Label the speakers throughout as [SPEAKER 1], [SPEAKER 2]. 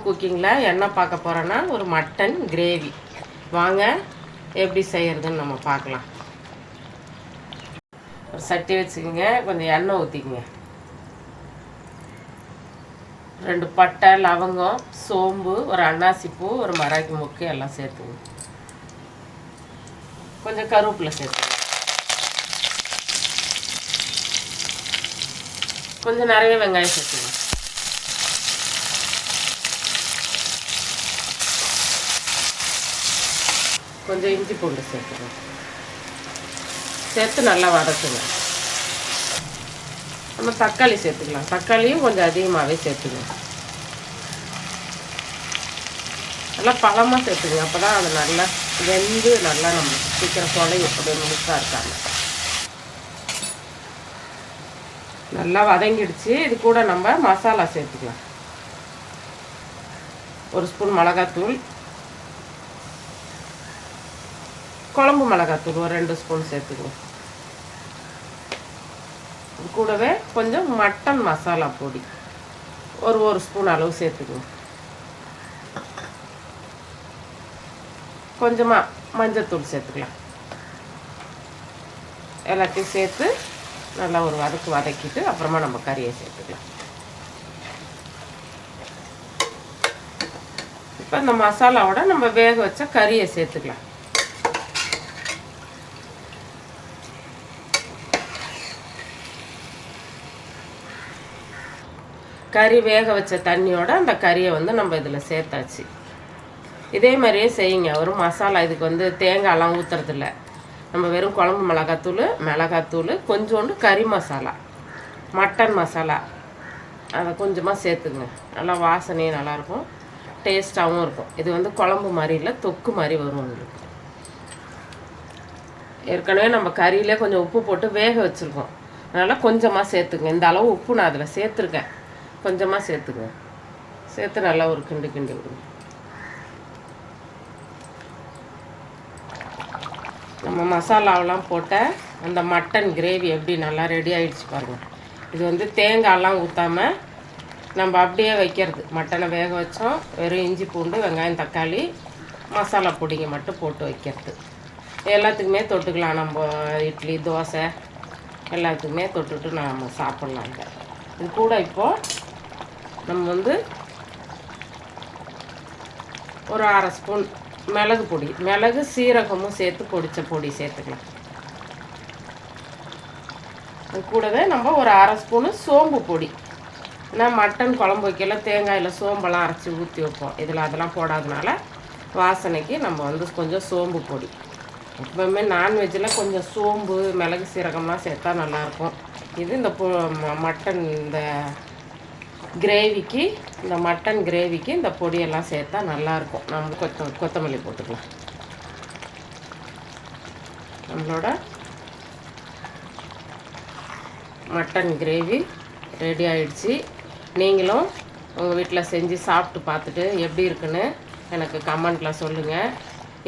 [SPEAKER 1] குக்கிங்கில் என்ன பார்க்க போகிறோன்னா ஒரு மட்டன் கிரேவி. வாங்க எப்படி செய்கிறதுன்னு நம்ம பார்க்கலாம். ஒரு சட்டி வச்சுக்கோங்க, கொஞ்சம் எண்ணெய் ஊற்றிக்கங்க. 2 பட்டை, லவங்கம், சோம்பு, ஒரு அன்னாசிப்பூ, ஒரு மராக்கி முக்கு எல்லாம் சேர்த்துங்க. கொஞ்சம் கருவேப்பிலை சேர்த்துங்க. கொஞ்சம் நிறைய வெங்காயம் சேர்த்துங்க. கொஞ்சம் இஞ்சி பூண்டு சேர்த்துங்க. சேர்த்து நல்லா வதக்குங்க. நம்ம தக்காளி சேர்த்துக்கலாம். தக்காளியும் கொஞ்சம் அதிகமாகவே சேர்த்துங்க. நல்லா பழமாக சேர்த்துங்க. அப்போ தான் அது நல்லா வெந்து நல்லா நம்ம சீக்கிரம் தொலையும். அப்படியே முழுசாக இருக்காங்க. நல்லா வதங்கிடுச்சு. இது கூட நம்ம மசாலா சேர்த்துக்கலாம். 1 ஸ்பூன் மிளகாத்தூள், குழம்பு மிளகாத்தூள் ஒரு 2 ஸ்பூன் சேர்த்துக்குவோம். இது கூடவே கொஞ்சம் மட்டன் மசாலா பொடி ஒரு ஸ்பூன் அளவு சேர்த்துக்குவோம். கொஞ்சமாக மஞ்சத்தூள் சேர்த்துக்கலாம். எல்லாத்தையும் சேர்த்து நல்லா ஒரு வதக்கிட்டு அப்புறமா நம்ம கறியை சேர்த்துக்கலாம். இப்போ இந்த மசாலாவோட நம்ம வேக வச்ச கறியை சேர்த்துக்கலாம். கறி வேக வச்ச தண்ணியோட அந்த கறியை நம்ம இதில் சேர்த்தாச்சு. இதே மாதிரியே செய்யுங்க. ஒரு மசாலா இதுக்கு தேங்காயெல்லாம் ஊற்றுறதில்ல. நம்ம வெறும் குழம்பு மிளகாத்தூள், கொஞ்சோண்டு கறி மசாலா, மட்டன் மசாலா அதை கொஞ்சமாக சேர்த்துங்க. நல்லா வாசனையும் நல்லாயிருக்கும், டேஸ்ட்டாகவும் இருக்கும். இது குழம்பு மாதிரி இல்லை, தொக்கு மாதிரி வரும் உங்களுக்கு. ஏற்கனவே நம்ம கறியிலே கொஞ்சம் உப்பு போட்டு வேக வச்சுருக்கோம். அதனால் கொஞ்சமாக சேர்த்துங்க. இந்த அளவு உப்பு நான் அதில் சேர்த்துருக்கேன். கொஞ்சமாக சேர்த்துங்க. சேர்த்து நல்லா ஒரு கிண்டு விடுங்க. நம்ம மசாலாவெலாம் போட்ட அந்த மட்டன் கிரேவி எப்படி நல்லா ரெடி ஆகிடுச்சு பாருங்கள். இது தேங்காயெல்லாம் ஊற்றாமல் நம்ம அப்படியே வைக்கிறது. மட்டனை வேக வச்சோம், வெறும் இஞ்சி பூண்டு, வெங்காயம், தக்காளி, மசாலா பொடிங்க மட்டும் போட்டு வைக்கிறது. எல்லாத்துக்குமே தொட்டுக்கலாம். நம்ம இட்லி, தோசை எல்லாத்துக்குமே தொட்டுட்டு நம்ம சாப்பிட்லாங்க. இது கூட இப்போது நம்ம ஒரு 1/2 ஸ்பூன் மிளகு பொடி, மிளகு சீரகமும் சேர்த்து பொடித்த பொடி சேர்த்துக்கலாம். அது கூடவே நம்ம ஒரு 1/2 ஸ்பூனு சோம்பு பொடி. ஏன்னா மட்டன் குழம்பு வைக்கல தேங்காயில் சோம்பெல்லாம் அரைச்சி ஊற்றி வைப்போம். இதில் அதெல்லாம் போடாதனால வாசனைக்கு நம்ம கொஞ்சம் சோம்பு பொடி. எப்பவுமே நான்வெஜ்ஜில் கொஞ்சம் சோம்பு, மிளகு, சீரகம்லாம் சேர்த்தா நல்லாயிருக்கும். இது இந்த மட்டன் இந்த மட்டன் கிரேவிக்கு இந்த பொடியெல்லாம் சேர்த்தா நல்லாயிருக்கும். நம்ம கொத்தமல்லி போட்டுக்கலாம். நம்மளோட மட்டன் கிரேவி ரெடி ஆகிடுச்சு. நீங்களும் உங்கள் வீட்டில் செஞ்சு சாப்பிட்டு பார்த்துட்டு எப்படி இருக்குன்னு எனக்கு கமெண்ட்டில் சொல்லுங்கள்.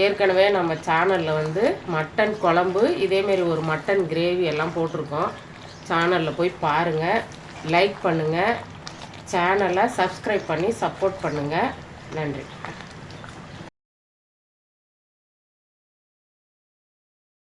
[SPEAKER 1] ஏற்கனவே நம்ம சேனலில் மட்டன் குழம்பு, இதேமாரி ஒரு மட்டன் கிரேவி எல்லாம் போட்டிருக்கோம். சேனலில் போய் பாருங்கள், லைக் பண்ணுங்கள், சேனலை சப்ஸ்கிரைப் பண்ணி சப்போர்ட் பண்ணுங்கள். நன்றி.